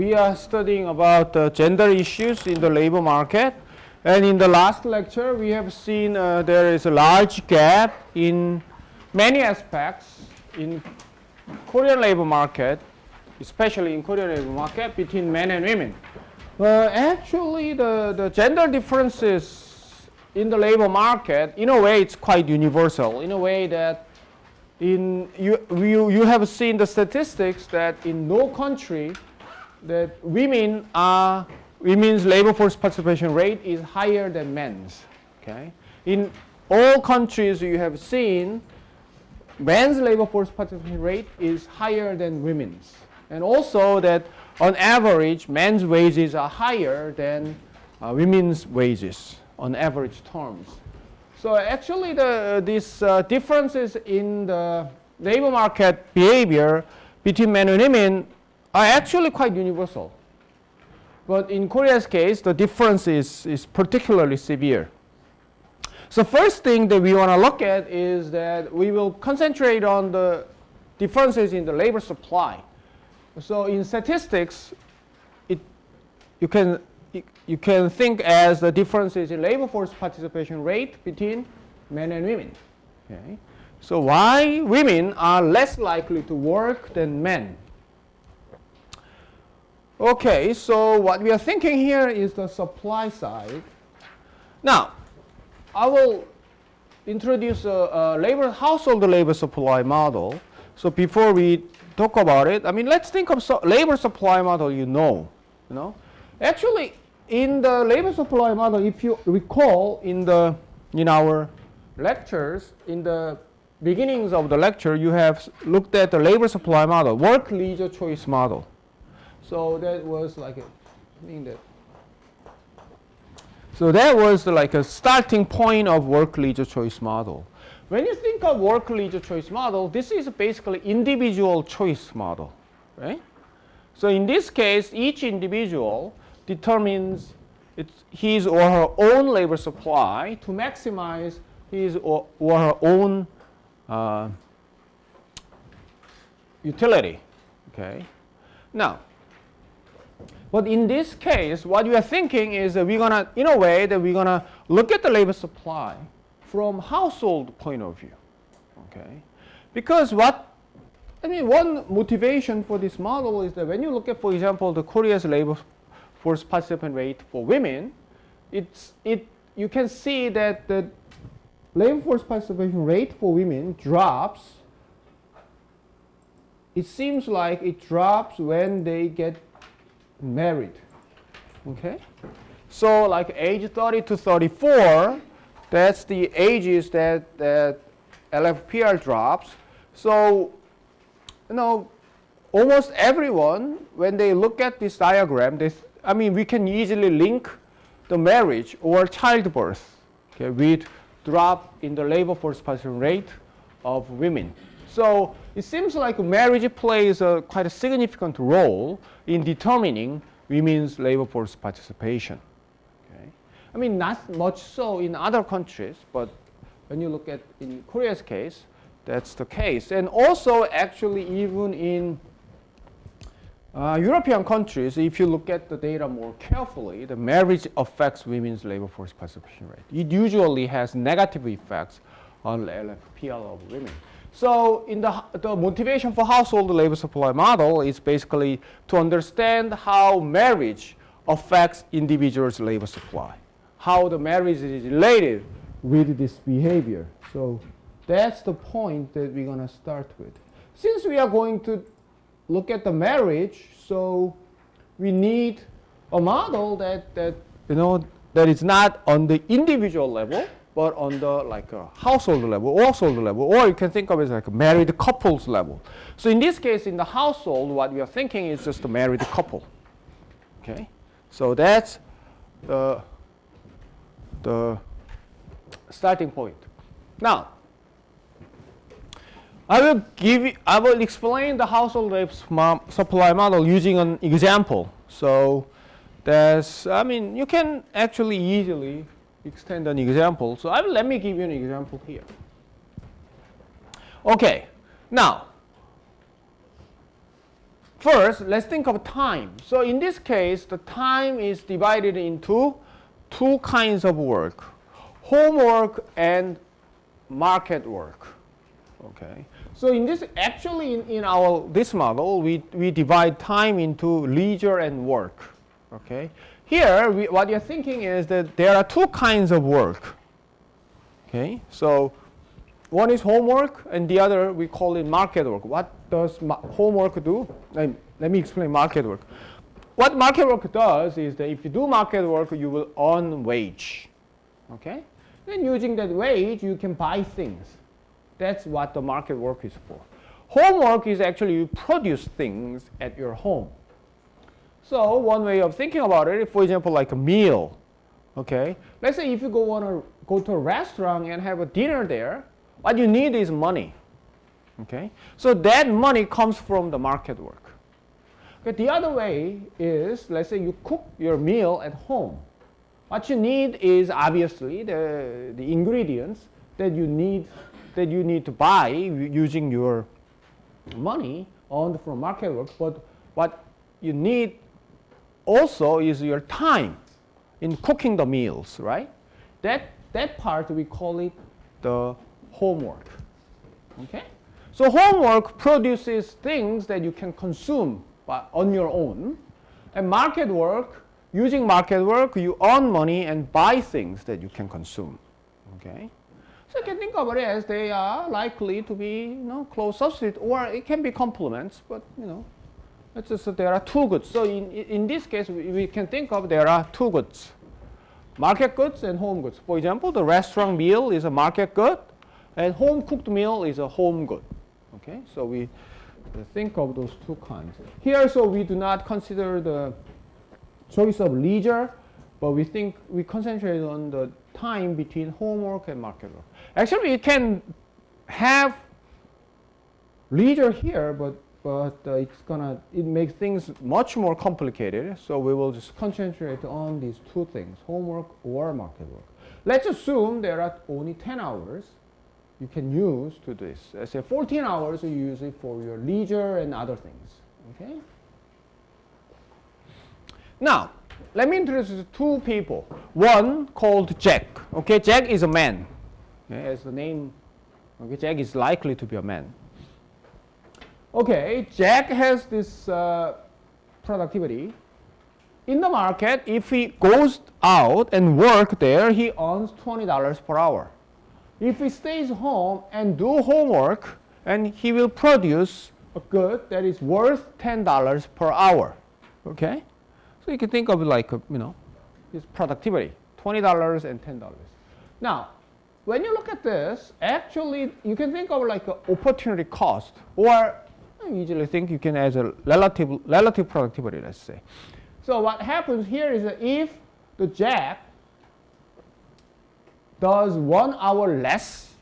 we are studying about gender issues in the labor market. And in the last lecture, we have seen there is a large gap in many aspects in Korean labor market, especially in Korean labor market, between men and women. Actually, the gender differences in the labor market, in a way, it's quite universal. In a way that you have seen the statistics that in no country that women's labor force participation rate is higher than men's. Okay, in all countries you have seen men's labor force participation rate is higher than women's, and also that on average men's wages are higher than women's wages on average terms. So actually these differences in the labor market behavior between men and women are actually quite universal. But in Korea's case, the difference is particularly severe. So first thing that we want to look at is that we will concentrate on the differences in the labor supply. So in statistics, you can think as the differences in labor force participation rate between men and women. Okay. So why women are less likely to work than men? Okay, so what we are thinking here is the supply side. Now, I will introduce a household labor supply model. So before we talk about it, I mean, let's think of labor supply model. You know. Actually, in the labor supply model, if you recall, in our lectures, in the beginnings of the lecture, you have looked at the labor supply model, work leisure choice model. So that was like a starting point of work leisure choice model. When you think of work leisure choice model, this is basically individual choice model, right? So in this case, each individual determines his or her own labor supply to maximize his or her own utility. Okay. Now, but in this case, what we are thinking is that we're gonna look at the labor supply from household point of view. Okay, because one motivation for this model is that when you look at, for example, the Korea's labor force participation rate for women, you can see that the labor force participation rate for women drops. It seems like it drops when they get married. Okay, so like age 30 to 34, that's the ages that LFPR drops. So almost everyone, when they look at this diagram, we can easily link the marriage or childbirth, okay, with drop in the labor force participation rate of women. So it seems like marriage plays quite a significant role in determining women's labor force participation. Okay? Not much so in other countries, but when you look at in Korea's case, that's the case. And also actually even in European countries, if you look at the data more carefully, the marriage affects women's labor force participation rate. It usually has negative effects on the LFPL of women. So in the motivation for household labor supply model is basically to understand how marriage affects individuals' labor supply, how the marriage is related with this behavior. So that's the point that we're going to start with. Since we are going to look at the marriage, so we need a model that is not on the individual level, but on the household level, or you can think of it as like a married couples level. So in this case, in the household, what we are thinking is just a married couple. Okay, so that's the starting point. Now, I will explain the household labor supply model using an example. So you can actually easily extend an example. So let me give you an example here. Okay, now first, let's think of time. So in this case, the time is divided into two kinds of work, homework and market work. Okay. So in this, actually in our this model, we divide time into leisure and work. Okay. Here, what you're thinking is that there are two kinds of work. Okay. So one is homework, and the other we call it market work. What does homework do? Let me explain market work. What market work does is that if you do market work, you will earn wage. Okay? Then using that wage, you can buy things. That's what the market work is for. Homework is actually you produce things at your home. So one way of thinking about it, for example, like a meal. Okay? Let's say if you go to a restaurant and have a dinner there, what you need is money. Okay? So that money comes from the market work. Okay, the other way is, let's say you cook your meal at home. What you need is obviously the ingredients that you need to buy using your money earned from market work. But what you need also is your time in cooking the meals, right? That part we call it the homework. Okay? So homework produces things that you can consume on your own. And market work, using market work, you earn money and buy things that you can consume. Okay? So you can think of it as they are likely to be close substitute, or it can be complements, but it's just there are two goods. So in this case, we can think of there are two goods. Market goods and home goods. For example, the restaurant meal is a market good, and home cooked meal is a home good. Okay? So we think of those two kinds. Here, so we do not consider the choice of leisure, but we concentrate on the time between homework and market work. Actually, you can have leisure here, but it makes things much more complicated. So we will just concentrate on these two things, homework or market work. Let's assume there are only 10 hours you can use to this. Let's say 14 hours you use it for your leisure and other things. Okay? Now, let me introduce two people. One called Jack. Okay, Jack is a man. Okay, as the name, okay, Jack is likely to be a man. Okay, Jack has this productivity. In the market, if he goes out and work there, he earns $20 per hour. If he stays home and do homework, and he will produce a good that is worth $10 per hour. Okay? So you can think of it like, his productivity, $20 and $10. Now, when you look at this, actually, you can think of it like an opportunity cost, or I usually think you can as a relative productivity, let's say. So what happens here is that if the Jack does 1 hour less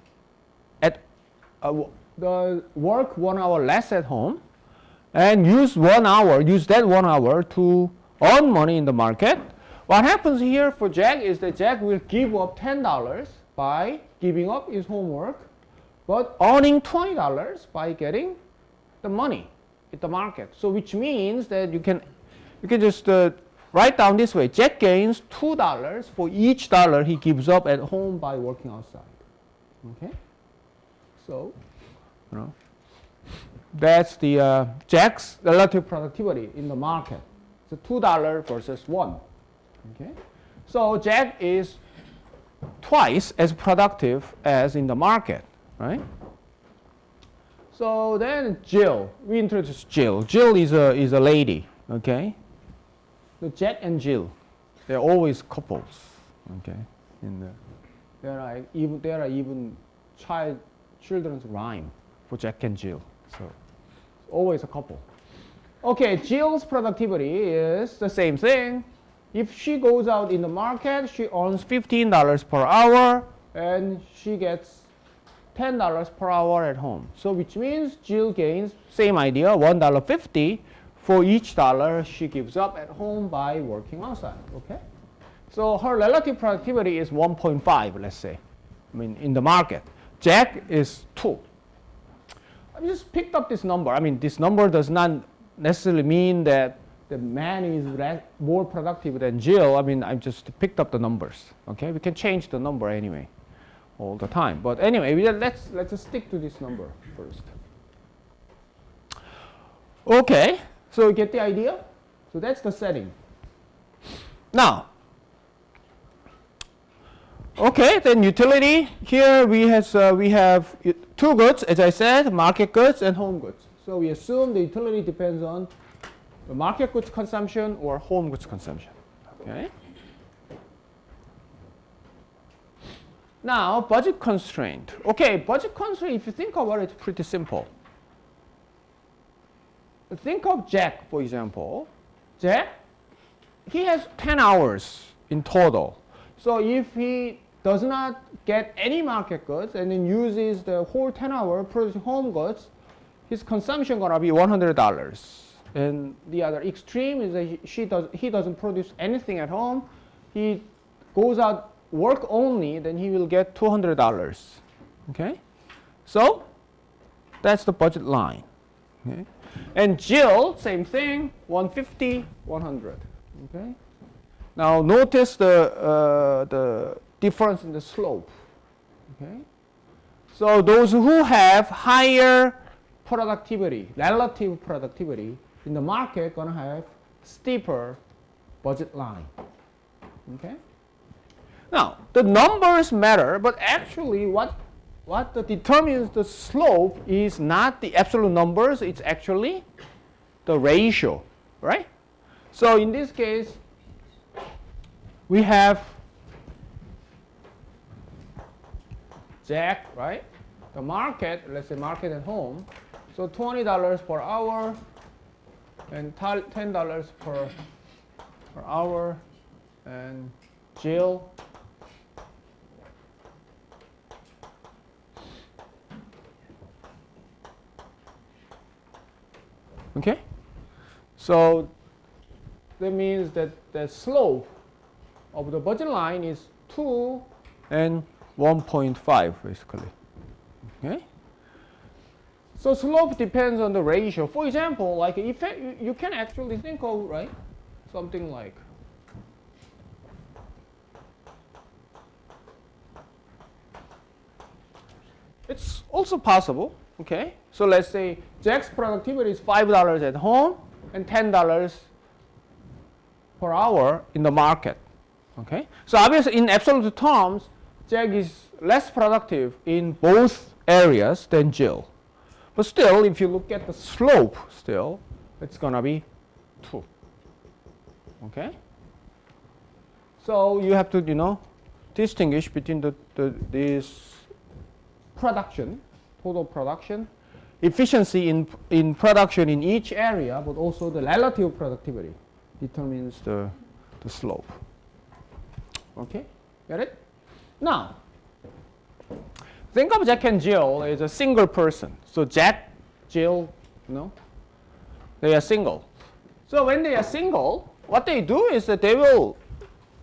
the work 1 hour less at home, and use that 1 hour to earn money in the market, what happens here for Jack is that Jack will give up $10 by giving up his homework, but earning $20 by getting the money at the market. So which means that you can just write down this way. Jack gains $2 for each dollar he gives up at home by working outside. Okay? So, that's the Jack's relative productivity in the market. So $2 versus 1. Okay? So Jack is twice as productive as in the market, right? So then Jill, we introduce Jill. Jill is a lady, okay? So Jack and Jill, they're always couples, okay? There are even children's rhyme for Jack and Jill. So it's always a couple. Okay, Jill's productivity is the same thing. If she goes out in the market, she earns $15 per hour, and she gets $10 per hour at home. So which means Jill gains, same idea, $1.50 for each dollar she gives up at home by working outside. Okay? So her relative productivity is 1.5, let's say, in the market. Jack is 2. I just picked up this number. This number does not necessarily mean that the man is more productive than Jill. I mean, I just picked up the numbers. Okay, we can change the number anyway, all the time. But anyway, let's just stick to this number first. Okay, so you get the idea? So that's the setting. Now, okay, then utility. Here we have two goods, as I said, market goods and home goods. So we assume the utility depends on the market goods consumption or home goods consumption. Okay. Now, budget constraint. Okay, budget constraint, if you think about it, it's pretty simple. Think of Jack, for example. Jack, he has 10 hours in total. So if he does not get any market goods and then uses the whole 10 hour producing home goods, his consumption gonna be $100. And the other extreme is that he doesn't produce anything at home. He goes out work only, then he will get $200. Okay, so that's the budget line. Okay, and Jill, same thing, 150, 100. Okay, now notice the difference in the slope. Okay, so those who have higher productivity, relative productivity in the market, gonna have steeper budget line. Okay. Now the numbers matter, but actually what determines the slope is not the absolute numbers. It's actually the ratio, right? So in this case, we have Jack, right? The market, let's say market at home. So $20 per hour and $10 per hour, and Jill, okay? So that means that the slope of the budget line is 2 and 1.5 basically. Okay? So slope depends on the ratio. For example, like if you can actually think of, right, something like it's also possible. Okay, so let's say Jack's productivity is $5 at home and $10 per hour in the market. Okay, so obviously in absolute terms, Jack is less productive in both areas than Jill. But still, if you look at the slope, still, it's gonna be 2. Okay, so you have to distinguish between this production. Total production, efficiency in production in each area, but also the relative productivity determines the slope. Okay, get it? Now, think of Jack and Jill as a single person. So Jack, Jill, they are single. So when they are single, what they do is that they will,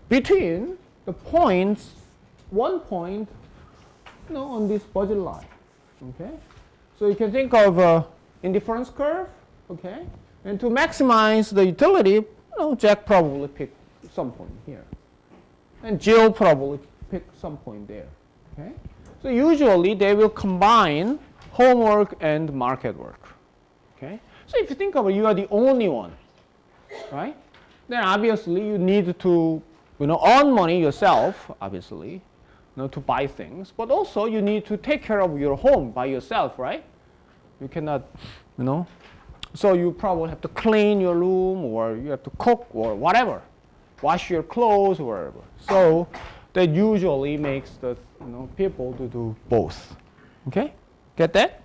between the points, one point, on this budget line. Okay, so you can think of indifference curve. Okay, and to maximize the utility, Jack probably picked some point here, and Jill probably picked some point there. Okay, so usually they will combine homework and market work. Okay, so if you think of it, you are the only one, right? Then obviously you need to earn money yourself, obviously. To buy things, but also you need to take care of your home by yourself, right? You cannot, so you probably have to clean your room, or you have to cook, or whatever, wash your clothes, or whatever. So that usually makes the people to do both. Okay, get that?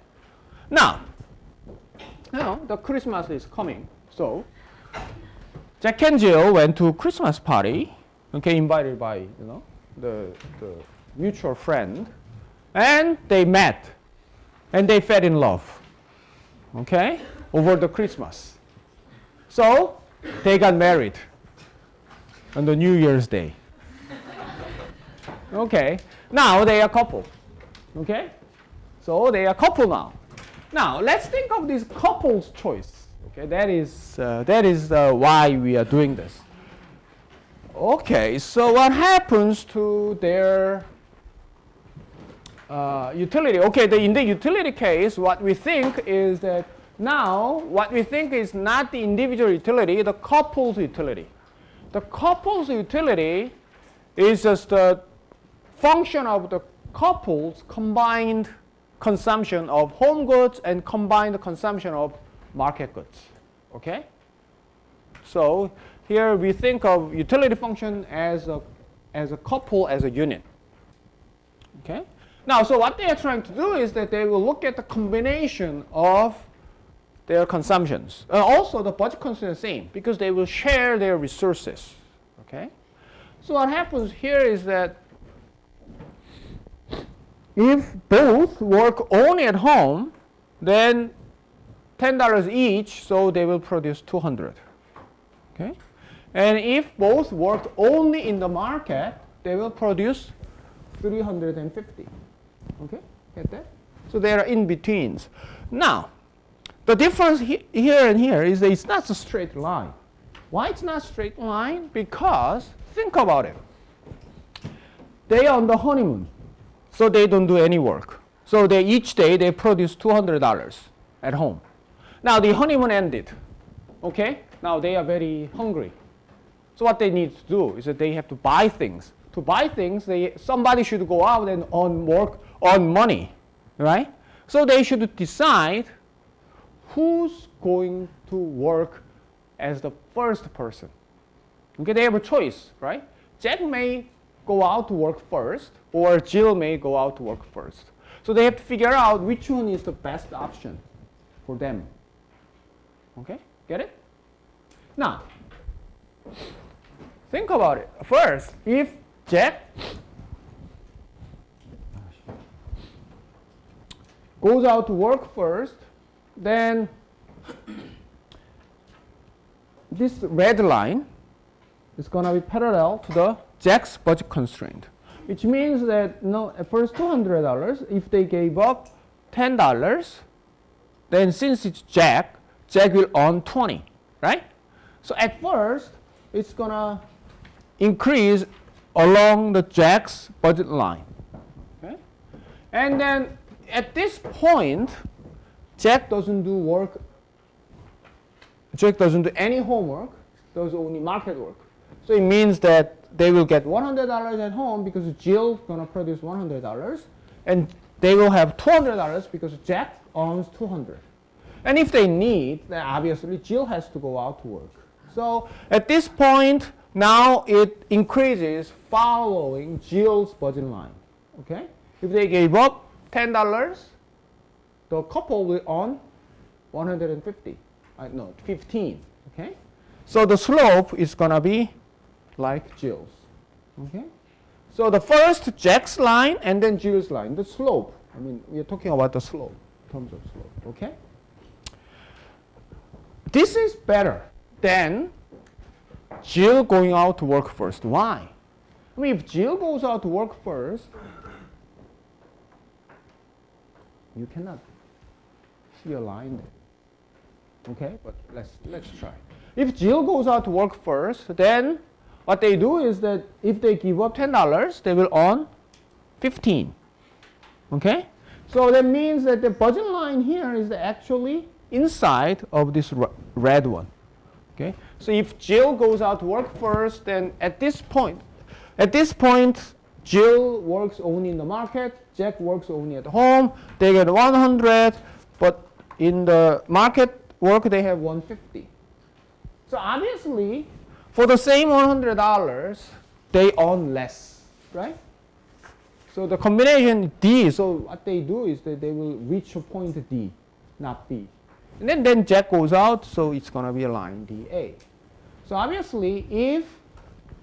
Now, the Christmas is coming, so Jack and Jill went to Christmas party. Okay, invited by the mutual friend, and they met and they fell in love, okay, over the Christmas. So they got married on the New Year's Day. Okay, now they are couple. Okay, so they are couple now. Now let's think of this couple's choice. Okay. Okay, that is why we are doing this. Okay, so what happens to their utility? Okay, in the utility case, what we think is that now what we think is not the individual utility, the couple's utility. The couple's utility is just the function of the couple's combined consumption of home goods and combined consumption of market goods. Okay? So here we think of utility function as a couple, as a unit. Okay? Now, so what they are trying to do is that they will look at the combination of their consumptions. Also, the budget constraint is the same because they will share their resources. Okay? So what happens here is that if both work only at home, then $10 each, so they will produce 200. Okay? And if both work only in the market, they will produce 350. Okay? Get that? So they are in betweens. Now, the difference here and here is that it's not a straight line. Why it's not a straight line? Because think about it. They are on the honeymoon, so they don't do any work. So each day they produce $200 at home. Now the honeymoon ended. Okay? Now they are very hungry. So what they need to do is that they have to buy things. To buy things, somebody should go out and earn money, right? So they should decide who's going to work as the first person. Okay, they have a choice, right? Jack may go out to work first, or Jill may go out to work first. So they have to figure out which one is the best option for them. Okay, get it? Now, think about it. First, if Jack goes out to work first, then this red line is going to be parallel to the Jack's budget constraint, which means that at first $200, if they gave up $10, then since it's Jack will earn 20, right? So at first, it's going to increase along the Jack's budget line. Okay? And then at this point, Jack doesn't do work. Jack doesn't do any homework, does only market work. So it means that they will get $100 at home because Jill's going to produce $100, and they will have $200 because Jack earns $200. And if they need, then obviously Jill has to go out to work. So at this point, now it increases following Jill's budget line. Okay? If they gave up $10, the couple will earn 150. No, 15. Okay? So the slope is going to be like Jill's. Okay? So the first Jack's line and then Jill's line, the slope. I mean, we are talking about the slope, in terms of slope. Okay? This is better than Jill going out to work first. Why? I mean, if Jill goes out to work first, you cannot see a line there. Okay, but let's try. If Jill goes out to work first, then what they do is that if they give up $10, they will earn 15. Okay, so that means that the budget line here is actually inside of this red one. Okay, so if Jill goes out to work first, then at this point, Jill works only in the market, Jack works only at home. They get 100, but in the market work they have 150. So obviously, for the same $100, they earn less, right? So the combination D, so what they do is that they will reach a point D, not B. And then Jack goes out, so it's going to be a line DA. So obviously, if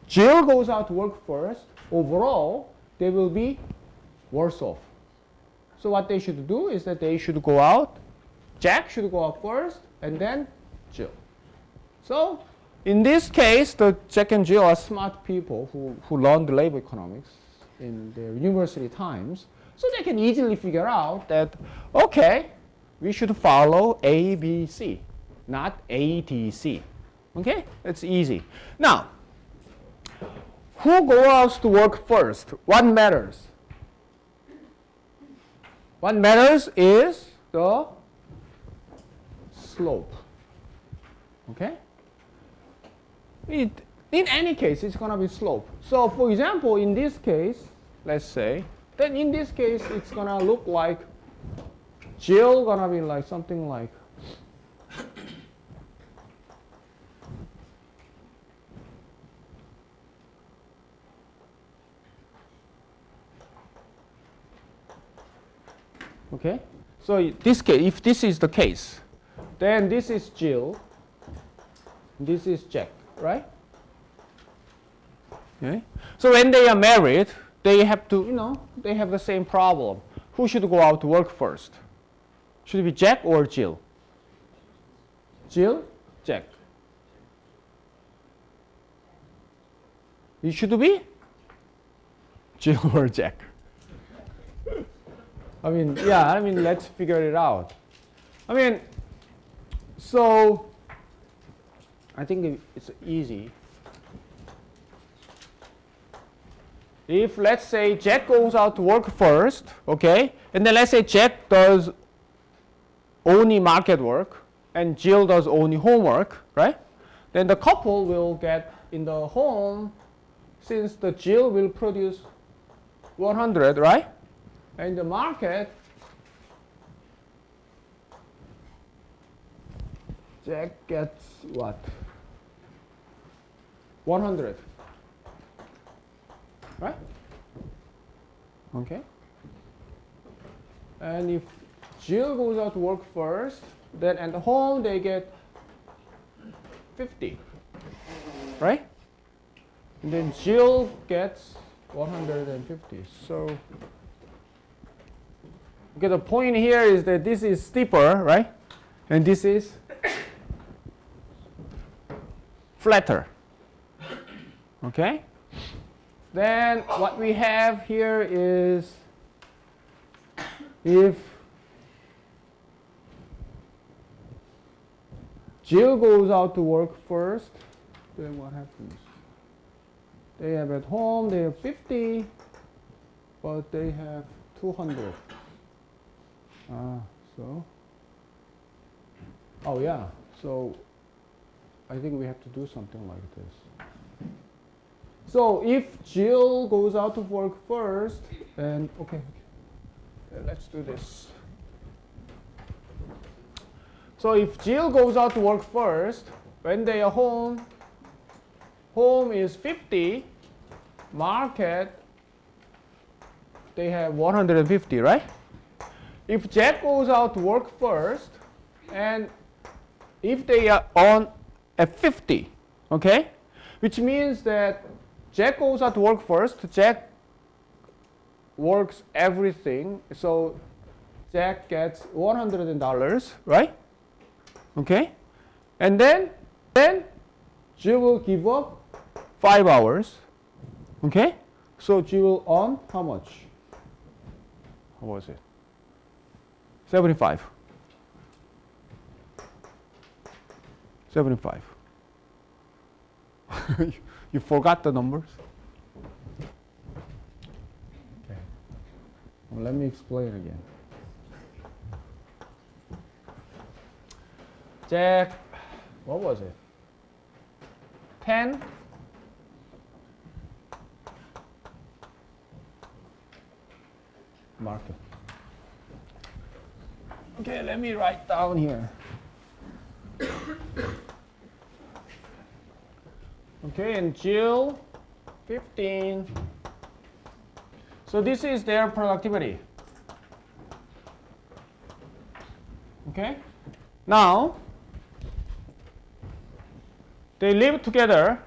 Jill goes out to work first, overall, they will be worse off. So what they should do is that they should go out, Jack should go out first, and then Jill. So in this case, the Jack and Jill are smart people who learned labor economics in their university times. So they can easily figure out that, okay, we should follow A, B, C. not ATC. Okay, it's easy. Now, who goes out to work first? What matters? What matters is the slope. Okay? In any case, it's going to be slope. So, for example, in this case, let's say, then in this case, it's going to look like Jill going to be like something like okay? So this case, if this is the case, then this is Jill, this is Jack, right? Okay. So when they are married, they have to, they have the same problem. Who should go out to work first? Should it be Jack or Jill? Jill, Jack. It should be Jill or Jack. Let's figure it out. So I think it's easy. If, let's say, Jack goes out to work first, okay, and then let's say Jack does only market work and Jill does only homework, right? Then the couple will get in the home, since the Jill will produce 100, right? And the market, Jack gets what? 100. Right? Okay. And if Jill goes out to work first, then at home they get 50. Right? And then Jill gets 150. So okay, the point here is that this is steeper, right? And this is flatter. Okay? Then what we have here is, if Jill goes out to work first, then what happens? They have at home, they have 50, but they have 200. So I think we have to do something like this. So if Jill goes out to work first, then okay, let's do this. So if Jill goes out to work first, when they are home, home is 50, market, they have 150, right? If Jack goes out to work first, and if they are on at 50, okay, which means that Jack goes out to work first, Jack works everything, so Jack gets $100, right? Okay? And then Jill will give up 5 hours, okay? So Jill will earn how much? How was it? 75. 75. You forgot the numbers? Okay. Well, let me explain again. Jack, what was it? 10. Market. Okay, let me write down here. Okay, and Jill, 15. So this is their productivity. Okay? Now, they live together.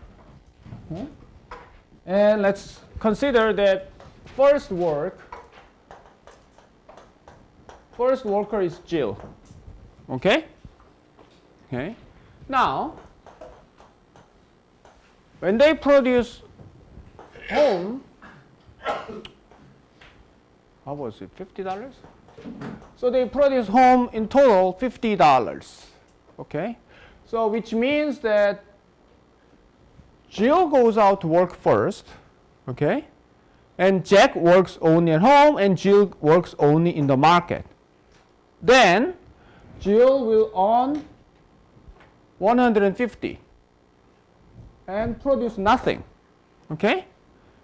And let's consider that first worker is Jill. Okay? Okay. Now, when they produce home, how was it, $50? So they produce home in total $50. Okay? So which means that Jill goes out to work first, okay? And Jack works only at home and Jill works only in the market. Then Jill will earn 150 and produce nothing, okay?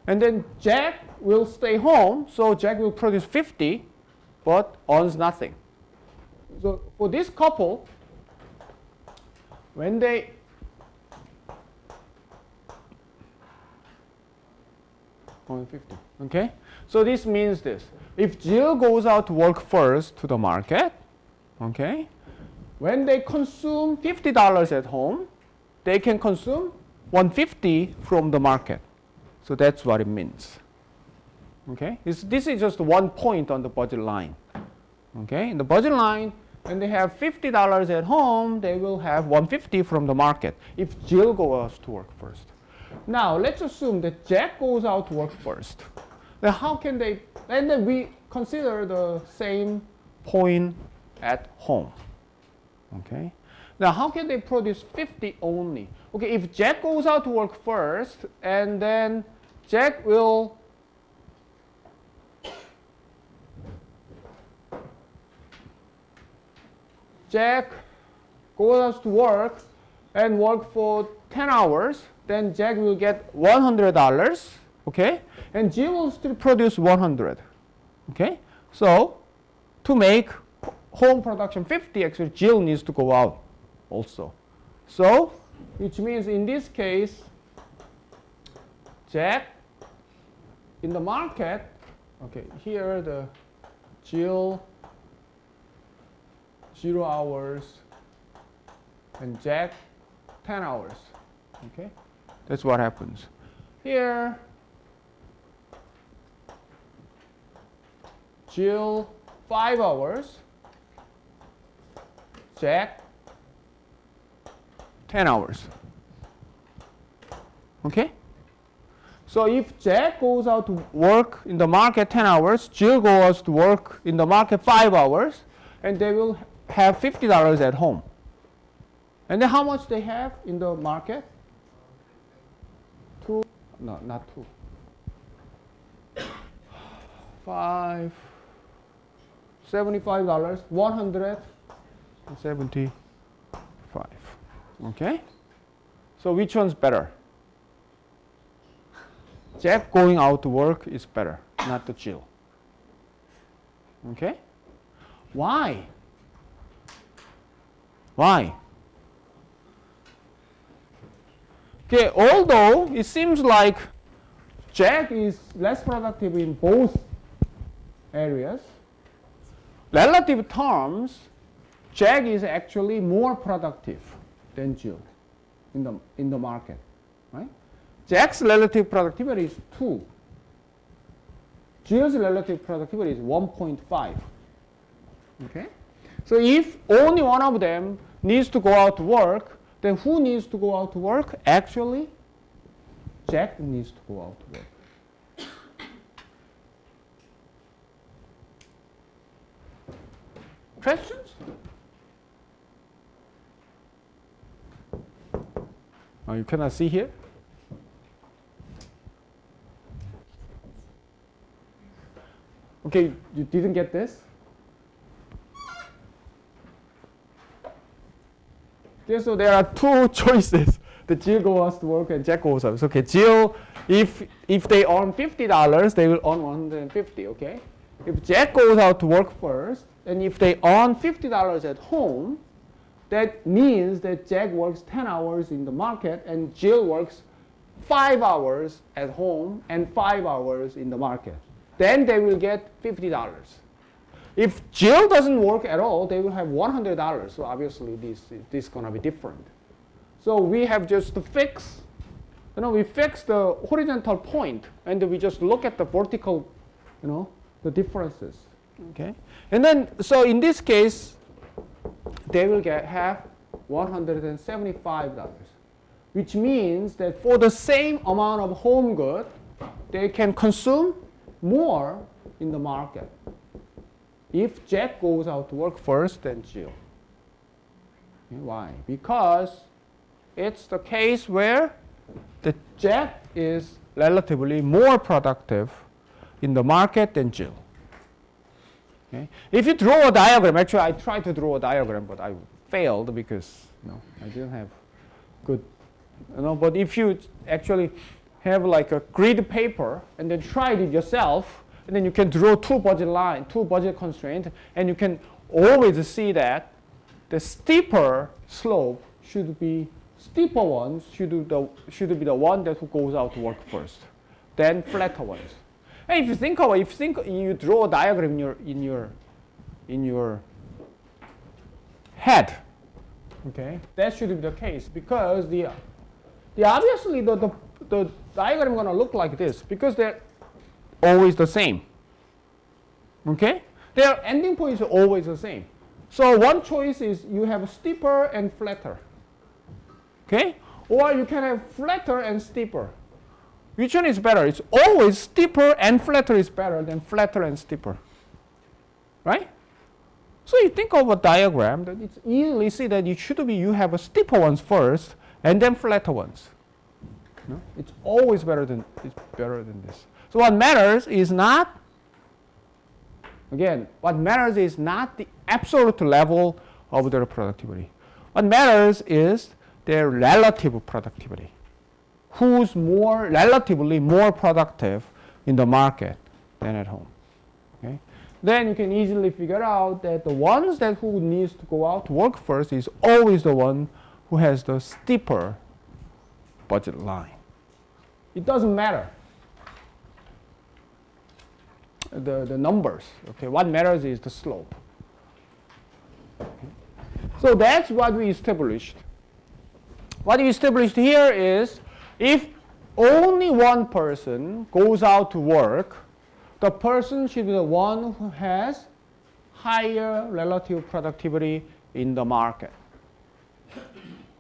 And then Jack will stay home, so Jack will produce 50 but earns nothing. So for this couple, when they only 50, okay? So this means this. If Jill goes out to work first to the market, okay, when they consume $50 at home, they can consume 150 from the market. So that's what it means. Okay, this is just one point on the budget line. Okay, in the budget line, when they have $50 at home, they will have 150 from the market if Jill goes to work first. Now let's assume that Jack goes out to work first. Then how can they? And then we consider the same point at home. Okay. Now how can they produce 50 only? Okay, if Jack goes out to work first, and then Jack will goes out to work and work for 10 hours, then Jack will get $100, okay? And Jill will still produce 100, okay? So to make home production 50, actually Jill needs to go out also. So which means in this case, Jack in the market, okay, here the Jill 0 hours and Jack 10 hours, okay? That's what happens. Here, Jill 5 hours, Jack 10 hours. Okay? So if Jack goes out to work in the market 10 hours, Jill goes to work in the market 5 hours, and they will have $50 at home. And then how much they have in the market? Two, no, not two. 5, $75, 175. Okay? So which one's better? Jack going out to work is better, not the Jill. Okay? Why? Why? Okay, although it seems like Jack is less productive in both areas, relative terms, Jack is actually more productive than Jill in the market, right? Jack's relative productivity is 2. Jill's relative productivity is 1.5. Okay? So if only one of them needs to go out to work, then who needs to go out to work? Actually, Jack needs to go out to work. Questions? Oh, you cannot see here? Okay, you didn't get this? Okay, so there are two choices. The Jill goes to work and Jack goes out. Okay, Jill, if they earn $50, they will earn 150, okay? If Jack goes out to work first, and if they earn $50 at home, that means that Jack works 10 hours in the market and Jill works 5 hours at home and 5 hours in the market. Then they will get $50. If Jill doesn't work at all, they will have $100. So obviously this is going to be different. So we have just to fix, we fix the horizontal point and we just look at the vertical, the differences. Okay. And then, so in this case, they will have $175, which means that for the same amount of home good, they can consume more in the market if Jack goes out to work first than Jill. Why? Because it's the case where the Jack is relatively more productive in the market than Jill. Okay? If you draw a diagram, actually I tried to draw a diagram, but I failed because I didn't have good, but if you actually have like a grid paper and then try it yourself, and then you can draw two budget constraints, and you can always see that the steeper slope should be steeper ones should be the one that who goes out to work first, then flatter ones. And if you think of it, you draw a diagram in your head, okay, that should be the case because the obviously the diagram gonna look like this because they're always the same. Okay, their ending points are always the same. So one choice is you have steeper and flatter. Okay, or you can have flatter and steeper. Which one is better? It's always steeper and flatter is better than flatter and steeper. Right? So you think of a diagram that it's easily see that you have a steeper ones first and then flatter ones. No? It's always better than this. So what matters is not the absolute level of their productivity. What matters is their relative productivity. Who's relatively more productive in the market than at home? Okay? Then you can easily figure out that the ones who needs to go out to work first is always the one who has the steeper budget line. It doesn't matter the numbers. Okay, what matters is the slope. Okay. So that's what we established. What we established here is if only one person goes out to work, the person should be the one who has higher relative productivity in the market.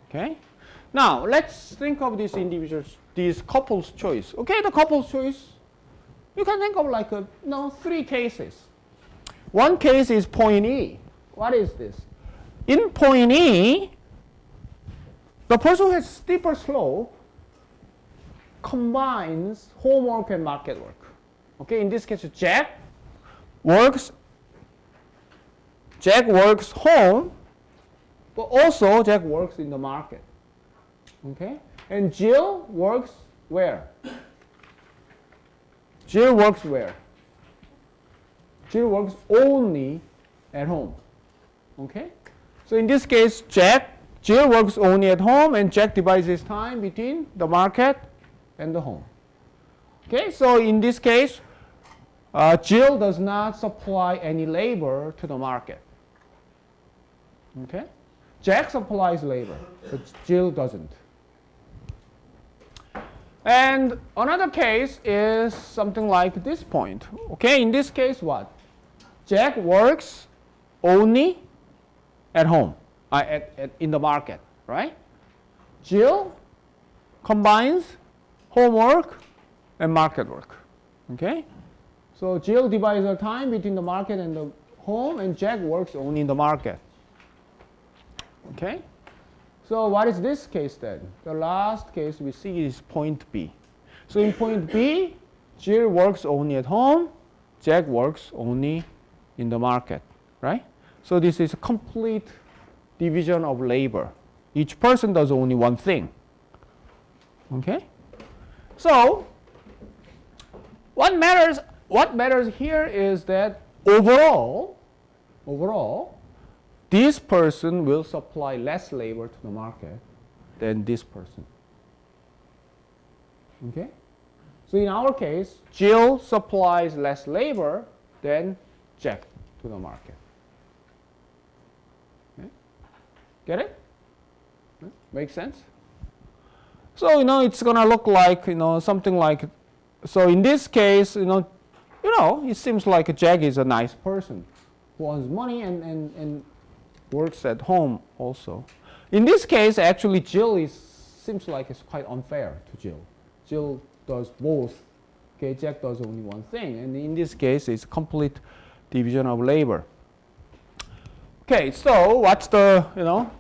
Okay? Now, let's think of these couple's choice. Okay, the couple's choice, you can think of like three cases. One case is point E. What is this? In point E, the person who has steeper slope combines homework and market work. Okay, in this case, Jack works home, but also Jack works in the market. Okay, and Jill works where? Jill works where? Jill works only at home. Okay, so in this case, Jill works only at home, and Jack divides his time between the market and the home. Okay, so in this case, Jill does not supply any labor to the market. Okay, Jack supplies labor, but Jill doesn't. And another case is something like this point. Okay, in this case, what? Jack works only at home, in the market, right? Jill combines homework and market work. Okay, so Jill divides her time between the market and the home, and Jack works only in the market. Okay, so what is this case then? The last case we see is point B. So in point B, Jill works only at home, Jack works only in the market, right? So this is a complete division of labor. Each person does only one thing. Okay? So what matters here is that overall, this person will supply less labor to the market than this person. Okay? So in our case, Jill supplies less labor than Jack to the market. Okay? Get it? Make sense? So it's gonna look like something like. So in this case, it seems like Jack is a nice person who earns money and works at home also. In this case, actually, Jill seems like it's quite unfair to Jill. Jill does both. Okay, Jack does only one thing, and in this case, it's complete division of labor. Okay, so what's the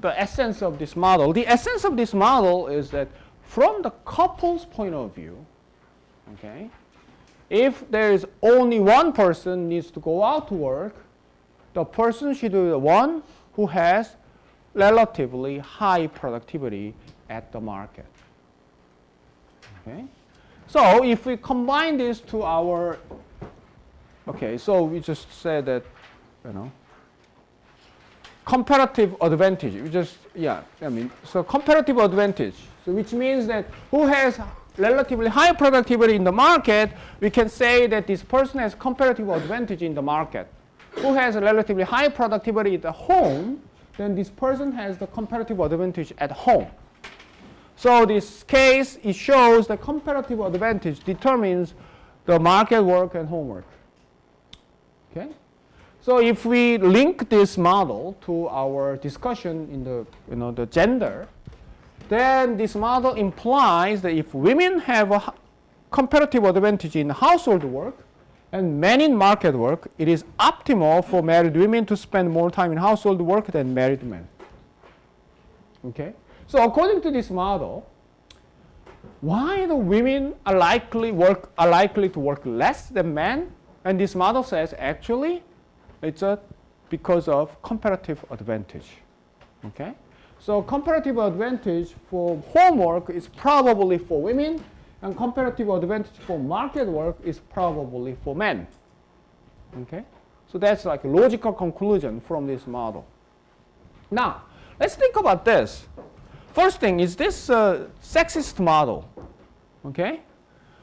the essence of this model? The essence of this model is that from the couple's point of view, okay, if there is only one person needs to go out to work, the person should be the one who has relatively high productivity at the market. Okay, so if we combine this to our, okay, so we just said that, comparative advantage. We just, so comparative advantage. So which means that who has relatively high productivity in the market, we can say that this person has comparative advantage in the market. Who has a relatively high productivity at home, then this person has the comparative advantage at home. So this case, it shows the comparative advantage determines the market work and homework. Okay? So if we link this model to our discussion in the the gender, then this model implies that if women have a comparative advantage in household work and men in market work, it is optimal for married women to spend more time in household work than married men. Okay? So according to this model, why the women are likely to work less than men? And this model says actually it's because of comparative advantage. Okay? So comparative advantage for homework is probably for women, and comparative advantage for market work is probably for men. Okay? So that's like a logical conclusion from this model. Now, let's think about this. First thing, is this a sexist model? Okay?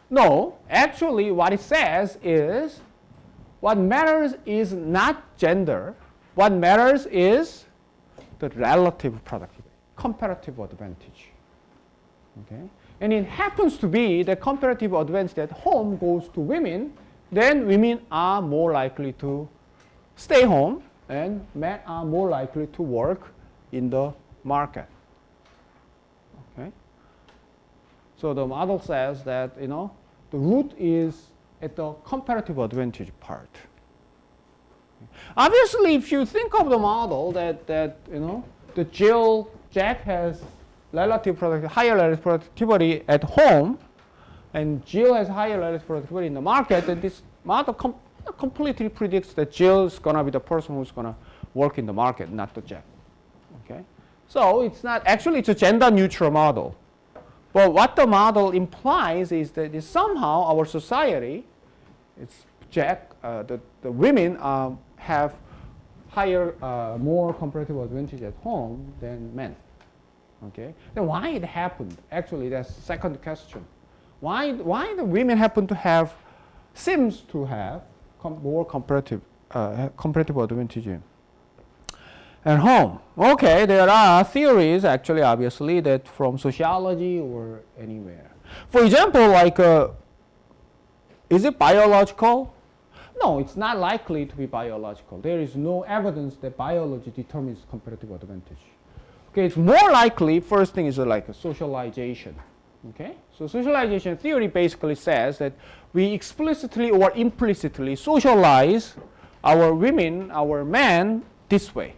No, actually what it says is what matters is not gender. What matters is the relative productivity, comparative advantage. Okay? And it happens to be the comparative advantage at home goes to women, then women are more likely to stay home and men are more likely to work in the market. Okay? So the model says that the root is at the comparative advantage part. Obviously, if you think of the model that the Jack has higher relative productivity at home, and Jill has higher relative productivity in the market, then this model completely predicts that Jill is going to be the person who's going to work in the market, not the Jack. Okay, so it's not actually it's a gender neutral model. But what the model implies is that somehow our society, it's Jack, the women have higher, more comparative advantage at home than men. Okay, then why it happened? Actually, that's the second question. Why the women happen to have, seems to have more comparative advantage at home? Okay, there are theories actually, obviously, that from sociology or anywhere. For example, like, is it biological? No, it's not likely to be biological. There is no evidence that biology determines comparative advantage. Okay, it's more likely, first thing is like a socialization. Okay, so socialization theory basically says that we explicitly or implicitly socialize our women, our men this way.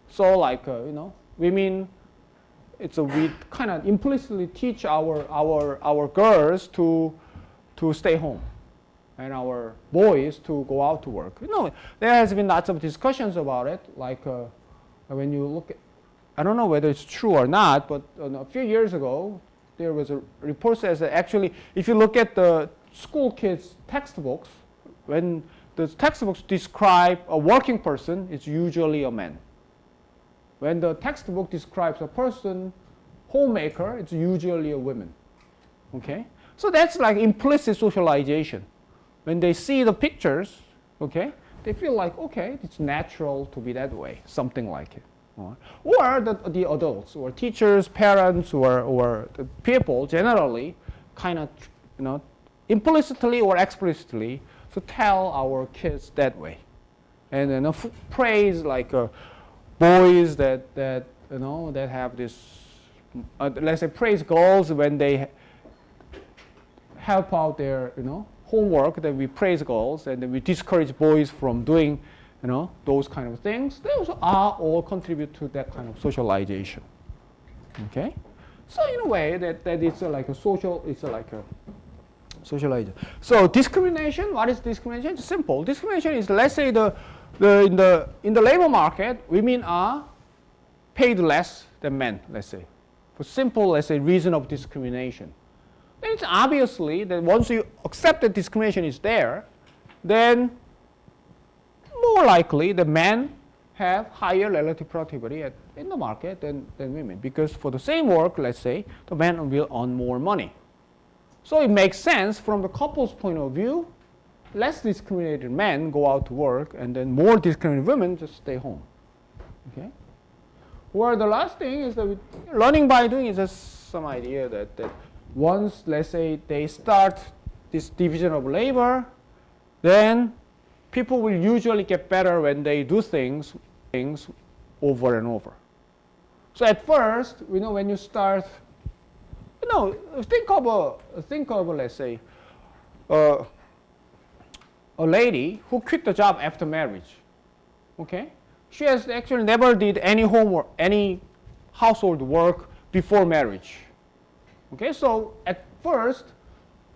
So like, women, we kind of implicitly teach our girls to stay home and our boys to go out to work. There has been lots of discussions about it. Like when you look at, I don't know whether it's true or not, but a few years ago, there was a report says that actually, if you look at the school kids' textbooks, when the textbooks describe a working person, it's usually a man. When the textbook describes a person, homemaker, it's usually a woman. Okay? So that's like implicit socialization. When they see the pictures, okay, they feel like, okay, it's natural to be that way, something like it. Or the adults, or teachers, parents, or the people generally kind of, implicitly or explicitly to tell our kids that way. And then praise like boys that have this, let's say praise girls when they help out their, homework, then we praise girls, and then we discourage boys from doing those kind of things. Those are all contribute to that kind of socialization. Okay, so in a way that it's like a social, it's like a socialization. So discrimination, what is discrimination? It's simple. Discrimination is, let's say in the labor market, women are paid less than men, let's say, for simple, let's say, reason of discrimination. Then it's obviously that once you accept that discrimination is there, then more likely the men have higher relative productivity in the market than women, because for the same work, let's say, the men will earn more money. So it makes sense from the couple's point of view, less discriminated men go out to work, and then more discriminated women just stay home. Okay? Well, the last thing is that learning by doing is just some idea that once, let's say, they start this division of labor, then people will usually get better when they do things over and over. So at first, when you start, think of let's say, a lady who quit the job after marriage. Okay, she has actually never did any homework, any household work before marriage. Okay, so at first,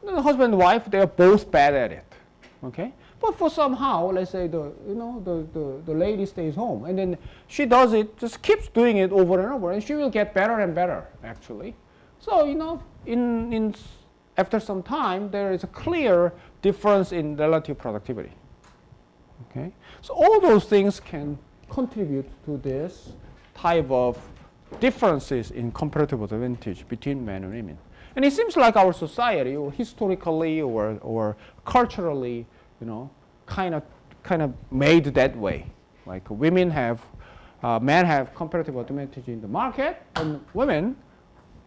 the husband and wife, they are both bad at it. Okay, but for somehow, let's say the lady stays home, and then she does it, just keeps doing it over and over, and she will get better and better actually. So in after some time, there is a clear difference in relative productivity. Okay, so all those things can contribute to this type of differences in comparative advantage between men and women. And it seems like our society, or historically or culturally, kind of made that way. Like men have comparative advantage in the market, and women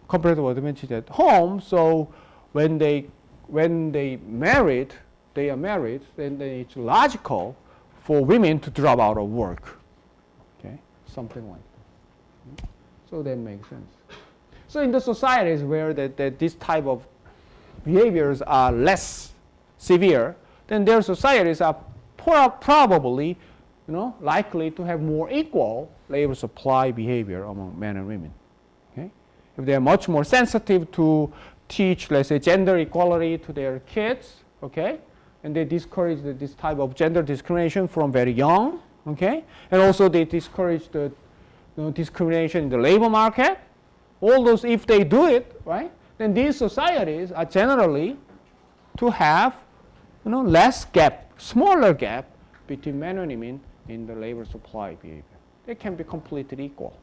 comparative advantage at home. So when they are married, then it's logical for women to drop out of work. Okay, something like that. So that makes sense. So in the societies where that this type of behaviors are less severe, then their societies are probably, likely to have more equal labor supply behavior among men and women. Okay, if they are much more sensitive to teach, let's say, gender equality to their kids, okay, and they discourage this type of gender discrimination from very young, okay, and also they discourage the discrimination in the labor market. All those, if they do it, right, then these societies are generally to have, less gap, smaller gap between men and women in the labor supply behavior. They can be completely equal.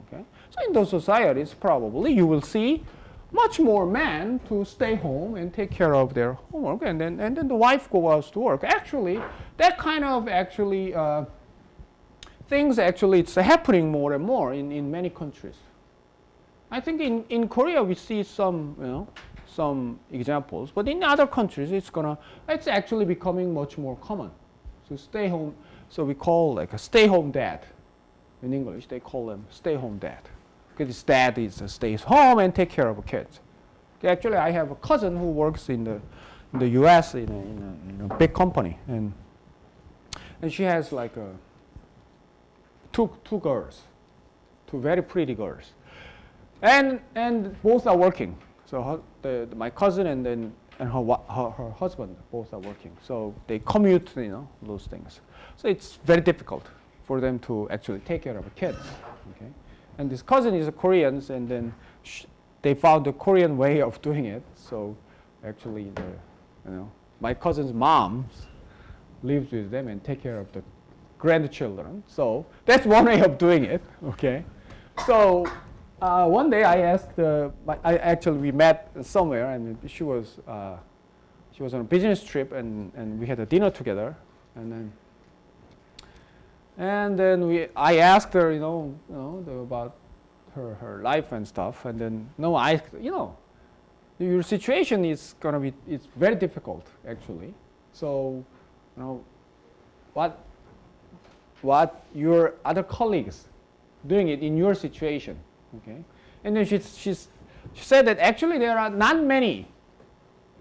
Okay, so in those societies, probably you will see much more men to stay home and take care of their homework, and then the wife goes to work. Actually, that kind of things it's happening more and more in many countries. I think in Korea we see some examples, but in other countries it's actually becoming much more common. So stay home. So we call like a stay home dad. In English, they call them stay home dad. Because his dad stays home and take care of kids. Okay, actually, I have a cousin who works in the U.S. in a big company, and she has like two girls, two very pretty girls, and both are working. So my cousin and her husband both are working. So they commute, those things. So it's very difficult for them to actually take care of the kids. Okay. And this cousin is a Korean, and then they found the Korean way of doing it. So actually, my cousin's mom lives with them and take care of the grandchildren. So that's one way of doing it. Okay. So one day I asked, we met somewhere, and she was on a business trip, and we had a dinner together, and then I asked her, about her life and stuff, and then I asked, your situation is it's very difficult actually. So, what your other colleagues doing it in your situation, okay? And then she said that actually there are not many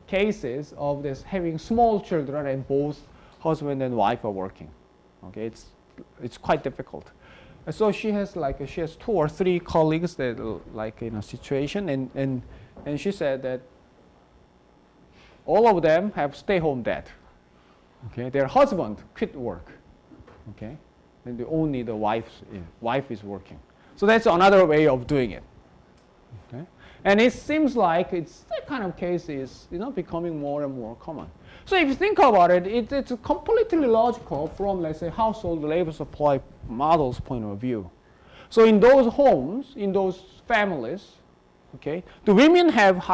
cases of this having small children and both husband and wife are working. Okay, it's quite difficult. So she has 2 or 3 colleagues that like in a situation, and she said that all of them have stay-home dad. Okay, their husband quit work. Okay, and only the wife is working. So that's another way of doing it. Okay, and it seems like that kind of case is becoming more and more common. So if you think about it, it's completely logical from, let's say, household labor supply models point of view. So in those homes, in those families, okay, the women have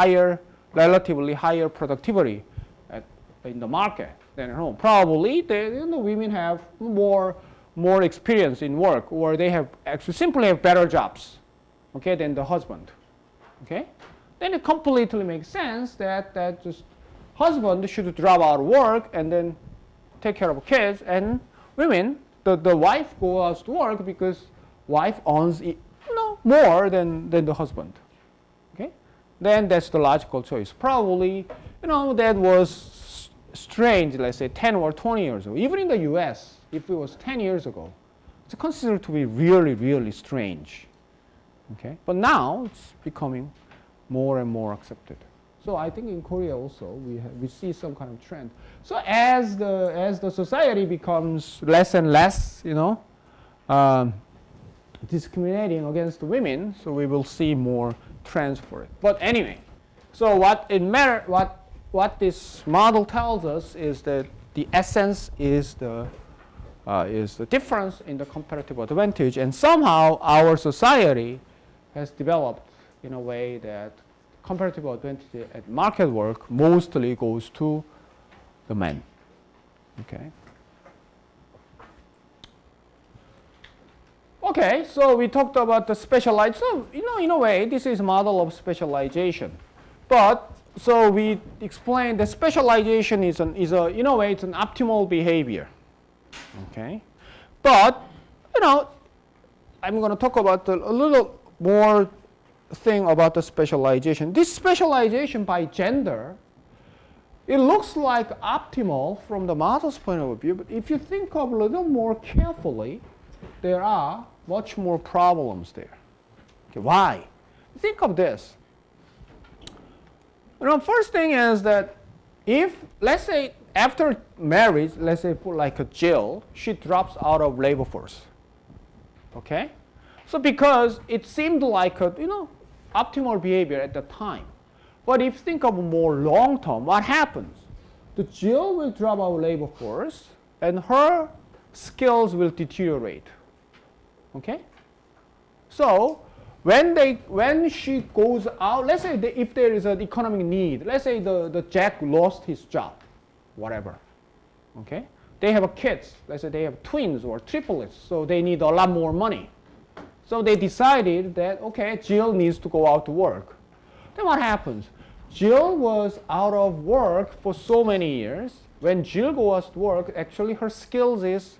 relatively higher productivity in the market than at home. Probably the women have more experience in work, or they have actually simply have better jobs, okay, than the husband. Okay, then it completely makes sense that just husband should drop out of work and then take care of kids, and women, the wife goes to work because wife earns more than the husband. Okay, then that's the logical choice. Probably that was strange, let's say 10 or 20 years ago. Even in the US, if it was 10 years ago, it's considered to be really, really strange. Okay, but now it's becoming more and more accepted. So I think in Korea also we see some kind of trend. So as the society becomes less and less, discriminating against women, so we will see more trends for it. But anyway, so what this model tells us is that the essence is the difference in the comparative advantage, and somehow our society has developed in a way that comparative advantage at market work mostly goes to the men. Okay. Okay, so we talked about the specialized. So in a way, this is a model of specialization. But so we explained that specialization is in a way it's an optimal behavior. Okay, but I'm going to talk about a little more thing about the specialization. This specialization by gender, it looks like optimal from the model's point of view, but if you think of a little more carefully, there are much more problems there. Okay, why? Think of this. First thing is that if, let's say, after marriage, let's say for like a Jill, she drops out of labor force. Okay? So because it seemed like a, optimal behavior at the time. But if you think of more long term, what happens? The Jill will drop out of labor force and her skills will deteriorate. Okay? So when she goes out, let's say if there is an economic need, let's say the Jack lost his job, whatever. Okay? They have kids, let's say they have twins or triplets, so they need a lot more money. So they decided that, okay, Jill needs to go out to work. Then what happens? Jill was out of work for so many years. When Jill goes to work, actually her skills is,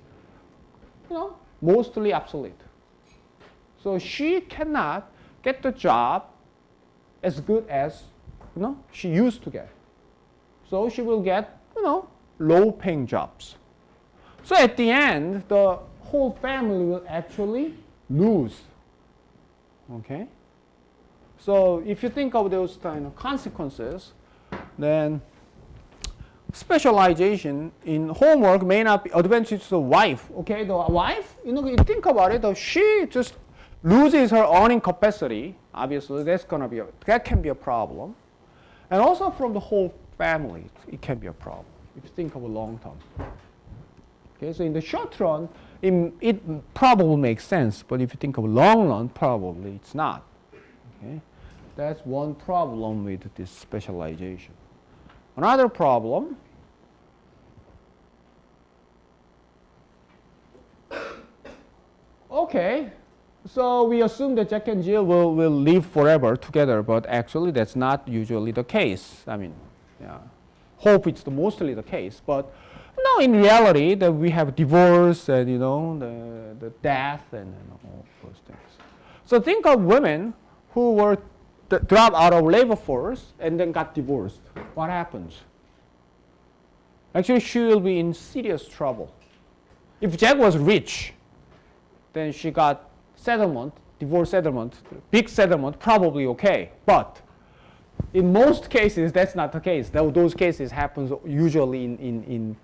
mostly obsolete. So she cannot get the job as good as, she used to get. So she will get, low-paying jobs. So at the end, the whole family will actually lose. Okay? So if you think of those kind of consequences, then specialization in homework may not be advantageous to the wife. Okay, the wife, you think about it, she just loses her earning capacity. Obviously, that can be a problem. And also from the whole family, it can be a problem if you think of a long term. Okay, so in the short run, it probably makes sense, but if you think of long run, probably it's not. Okay, that's one problem with this specialization. Another problem, okay, so we assume that Jack and Jill will live forever together, but actually that's not usually the case. I mean, hope it's mostly the case, but no, in reality, that we have divorce and the death and all those things. So think of women who were dropped out of labor force and then got divorced. What happens? Actually, she will be in serious trouble. If Jack was rich, then she got settlement, divorce settlement, big settlement, probably okay. But in most cases, that's not the case. Those cases happens usually in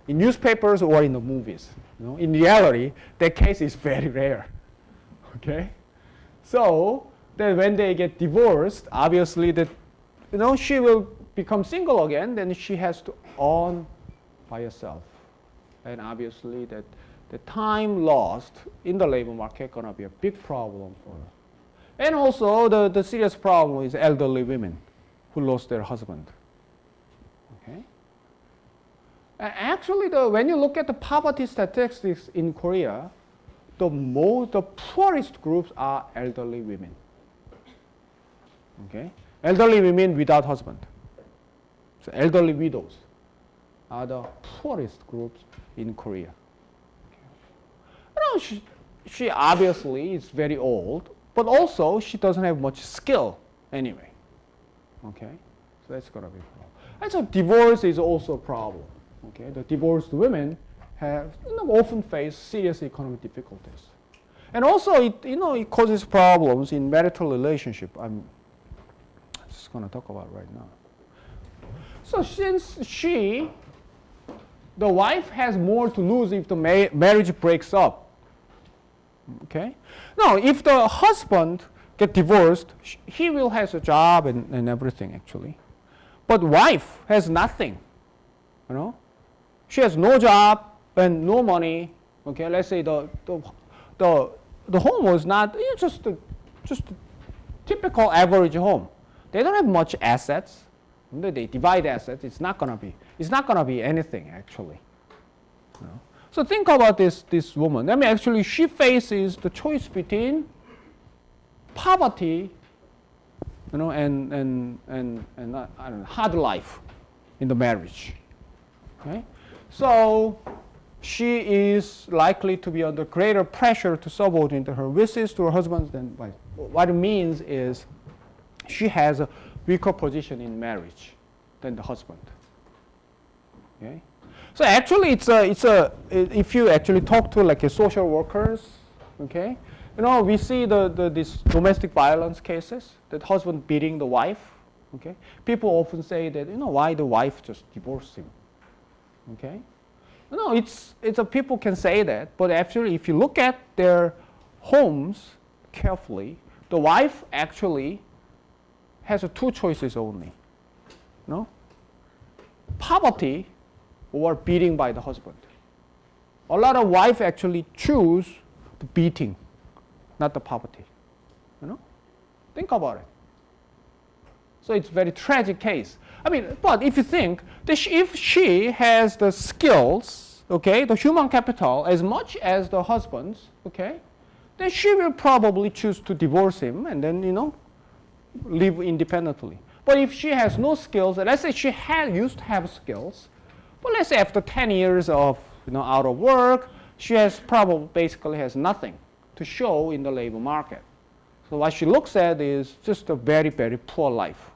newspapers or in the movies. In reality, that case is very rare. Okay, so then when they get divorced, obviously that she will become single again. Then she has to earn by herself, and obviously that the time lost in the labor market gonna be a big problem for her. And also the serious problem is elderly women who lost their husband. Okay. Actually, when you look at the poverty statistics in Korea, the poorest groups are elderly women. Okay, elderly women without husband. So elderly widows are the poorest groups in Korea. She obviously is very old, but also she doesn't have much skill anyway. Okay, so that's gonna be a problem. And so divorce is also a problem. Okay, the divorced women have often face serious economic difficulties, and also it causes problems in marital relationship. I'm just gonna talk about right now. So since the wife has more to lose if the marriage breaks up. Okay. Now, if the husband get divorced, he will have a job and everything actually, but wife has nothing. She has no job and no money. Okay. Let's say the home was not just a typical average home. They don't have much assets. They divide assets. It's not gonna be anything actually. So think about this woman. I mean, actually, she faces the choice between poverty, and I don't know, hard life in the marriage. Okay, so she is likely to be under greater pressure to subordinate her wishes to her husband than wife. What it means is she has a weaker position in marriage than the husband. Okay. So actually, if you actually talk to like a social workers, okay, we see these domestic violence cases, that husband beating the wife, okay. People often say that why the wife just divorced him, okay. People can say that, but actually, if you look at their homes carefully, the wife actually has two choices only, poverty or beating by the husband. A lot of wives actually choose the beating, not the poverty. Think about it. So it's a very tragic case. I mean, but if you think that if she has the skills, okay, the human capital as much as the husband's, okay, then she will probably choose to divorce him and then live independently. But if she has no skills, let's say she used to have skills, but let's say after 10 years of out of work, she basically has nothing to show in the labor market. So what she looks at is just a very, very poor life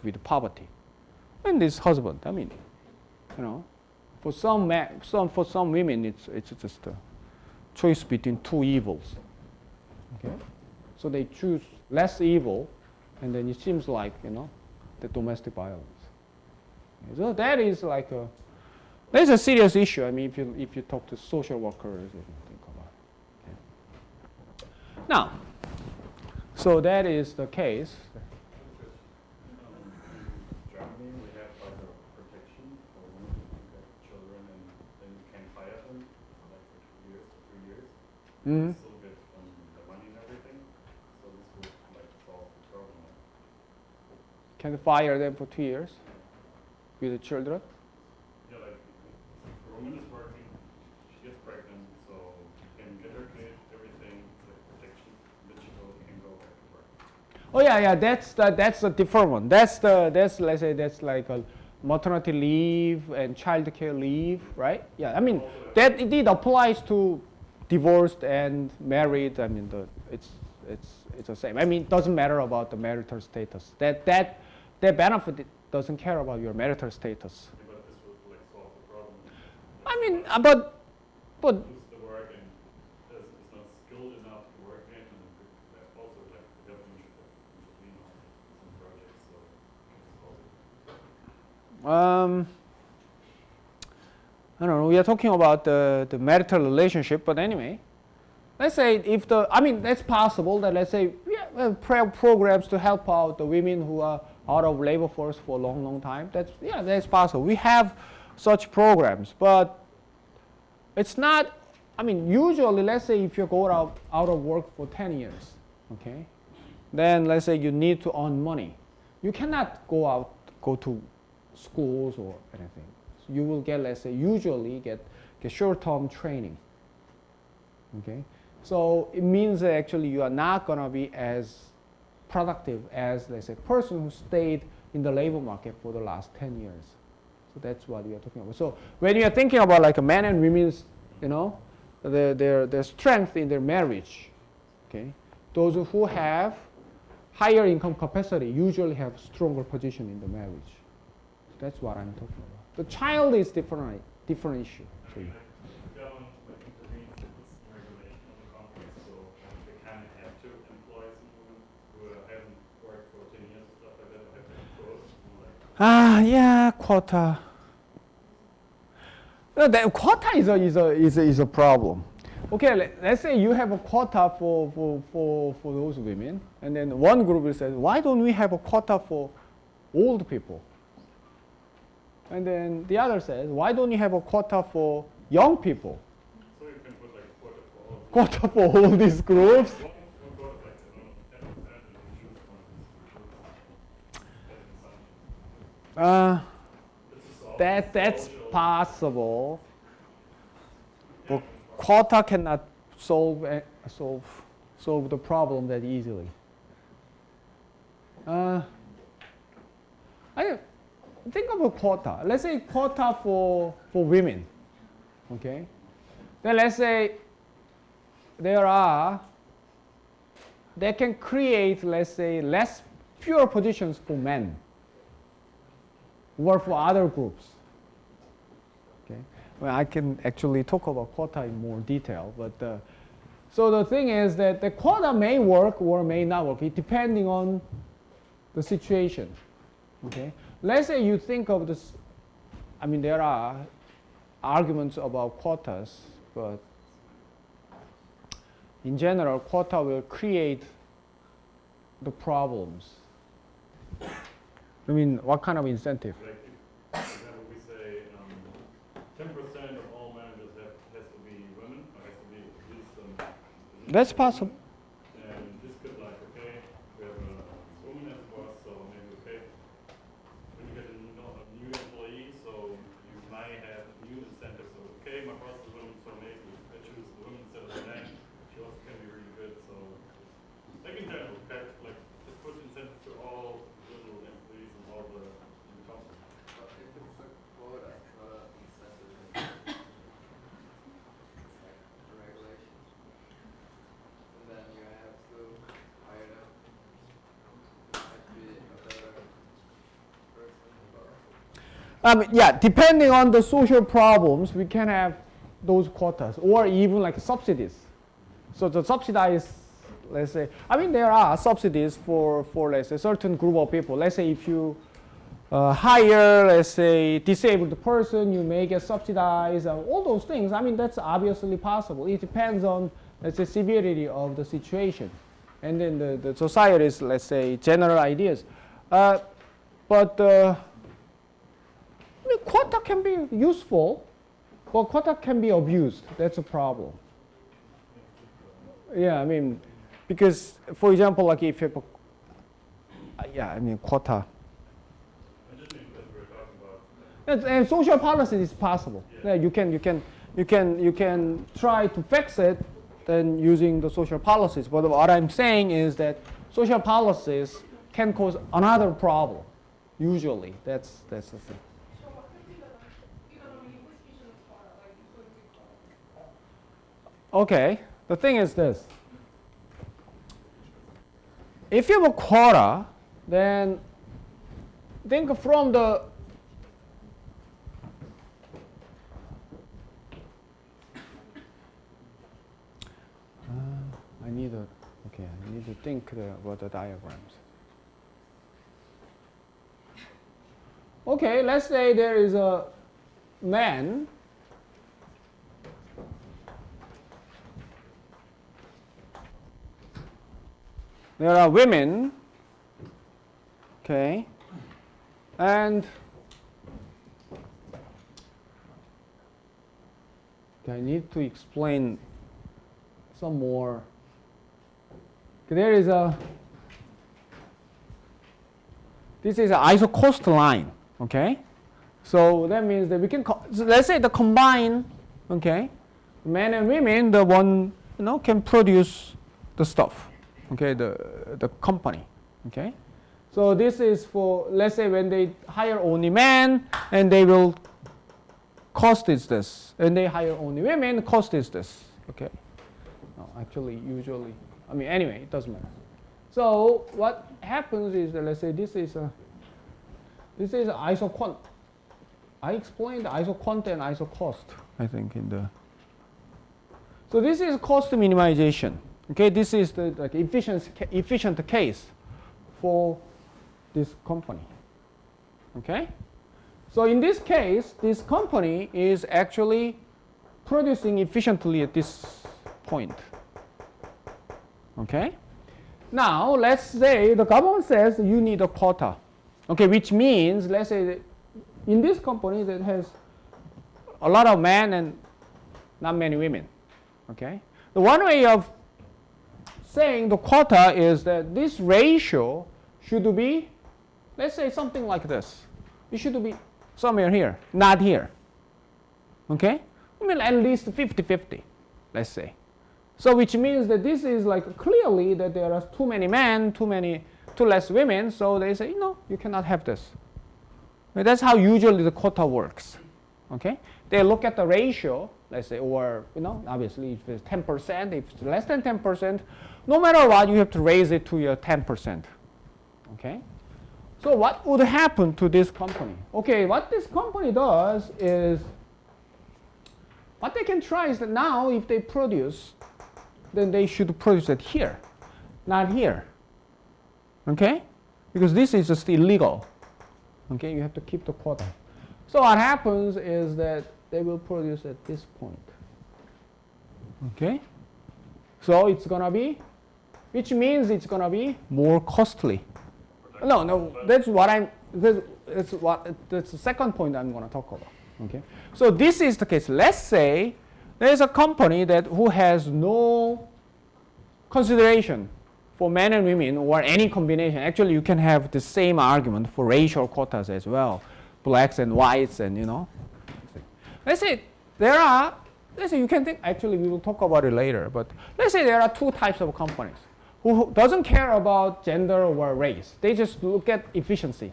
with poverty. And this husband, I mean, for some women, it's just a choice between two evils. Okay, so they choose less evil, and then it seems like the domestic violence. So that is like that's a serious issue. I mean, if you talk to social workers, if you think about it. Okay. Now, so that is the case. Germany, we have like a protection for women who get children and then you can fire them like for 2 years, 3 years. Mm-hmm. Still get the money and everything. So this would like solve the problem. Can fire them for 2 years with the children? Yeah, like if a woman is working, she gets pregnant, so you can get her kid, everything, like protection, then she can go back to work. Oh yeah, that's a different one. That's let's say that's like a maternity leave and child care leave, right? Yeah, I mean that indeed applies to divorced and married. I mean it's the same. I mean it doesn't matter about the marital status. That benefit doesn't care about your marital status. But this would like solve the problem. I mean, but But lose the work and is not skilled enough to work in, and also like the government should intervene on some projects. So it's also I don't know. We are talking about the marital relationship, but anyway, let's say if that's possible that let's say we have programs to help out the women who are out of labor force for a long, long time. That's possible. We have such programs, but it's not. Usually, let's say if you go out of work for 10 years, okay, then let's say you need to earn money. You cannot go to schools or anything. So you will get, let's say, usually get short-term training. Okay, so it means that actually you are not gonna be as productive as, let's say, a person who stayed in the labor market for the last 10 years. So that's what we are talking about. So when you are thinking about like a man and women's, their strength in their marriage, okay, those who have higher income capacity usually have stronger position in the marriage. That's what I'm talking about. The child is different issue. So, the government intervenes to put some regulation on the companies, so they can have to employ some women who haven't worked for 10 years and stuff like that, have to quote. yeah, quota. No, the quota is a problem. Okay, let's say you have a quota for those women, and then one group will say, why don't we have a quota for old people? And then the other says, why don't you have a quota for young people? So you can put like quota for all. Quota for all these groups? One quota like 10% and you choose one of these That's possible. But quota cannot solve the problem that easily. Think of a quota. Let's say quota for women. Okay. Then let's say they can create, let's say, less fewer positions for men or for other groups. Okay. Well, I can actually talk about quota in more detail, but so the thing is that the quota may work or may not work, depending on the situation. Okay. Let's say you think of this. There are arguments about quotas, but in general, quota will create the problems. What kind of incentive? Like if, for example, we say 10% of all managers has to be women, or has to be at least That's possible. And this could like, okay, we have a woman as a boss, so maybe okay, when you get a new employee, so you might have new incentives. So okay, my boss is a woman, so maybe I choose the woman instead of the man. She also can be really good. So like in general, okay, like just put incentives to all little employees and all the companies. But if it's a quota, it's not an incentive. It's like a regulation. And then you have to hire them. It might be a better person. Yeah, depending on the social problems, we can have those quotas or even like subsidies. So the subsidized, let's say, there are subsidies for let's say certain group of people. Let's say if you hire, let's say, disabled person, you may get subsidized, all those things. That's obviously possible. It depends on, let's say, severity of the situation. And then the society's, let's say, general ideas. But quota can be useful, but quota can be abused. That's a problem. Yeah, because, for example, like if you have quota. I just mean that we're talking about. And social policy is possible. Yeah, you can try to fix it then using the social policies. But what I'm saying is that social policies can cause another problem. Usually, that's the thing. Okay, the thing is this. If you have a quota, then think from the need to, okay, I need to think about the diagrams. Okay, let's say there is a man. There are women. Okay. And I need to explain some more. There is a, this is an isocost line, okay? So that means that we can, so let's say the combined, okay, men and women, the one, can produce the stuff, okay, the company, okay? So this is for, let's say when they hire only men and they will, cost is this, and they hire only women, cost is this, okay? No, actually, usually, anyway, it doesn't matter. So what happens is that, let's say this is isoquant. I explained isoquant and isocost, I think, in the. So this is cost minimization. Okay, this is the efficient case for this company. Okay, so in this case, this company is actually producing efficiently at this point. Okay, now let's say the government says you need a quota. Okay, which means, let's say that in this company that has a lot of men and not many women. Okay, the one way of saying the quota is that this ratio should be, let's say something like this. It should be somewhere here, not here. Okay, at least 50-50, let's say. So which means that this is like clearly that there are too many men, too less women, so they say, you cannot have this. That's how usually the quota works. Okay? They look at the ratio, let's say, or, obviously if it's 10%, if it's less than 10%, no matter what, you have to raise it to your 10%. Okay? So what would happen to this company? Okay, what this company does is, what they can try is that now if they produce, then they should produce it here, not here. Okay? Because this is just illegal. Okay, you have to keep the quota. So what happens is that they will produce at this point. Okay? So it's gonna be, which means it's gonna be more costly. No, that's the second point I'm gonna talk about. Okay? So this is the case. Let's say there's a company who has no consideration for men and women or any combination. Actually, you can have the same argument for racial quotas as well, blacks and whites, and Let's say you can think. Actually, we will talk about it later. But let's say there are two types of companies who doesn't care about gender or race. They just look at efficiency,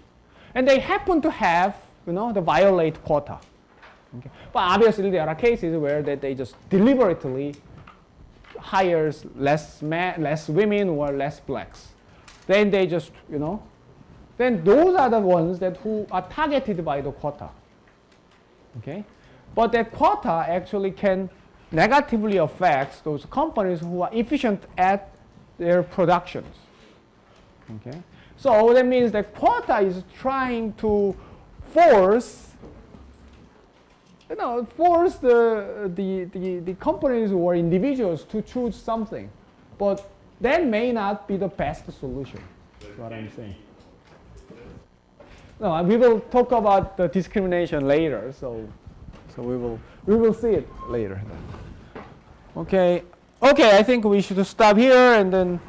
and they happen to have the violate quota. Okay. But obviously, there are cases where they just deliberately hires less women or less blacks. Then they just, then those are the ones who are targeted by the quota. Okay? But that quota actually can negatively affect those companies who are efficient at their productions. Okay? So that means that quota is trying to force the companies or individuals to choose something, but that may not be the best solution. That's what I'm saying. No, we will talk about the discrimination later, so we will see it later. Okay, I think we should stop here and then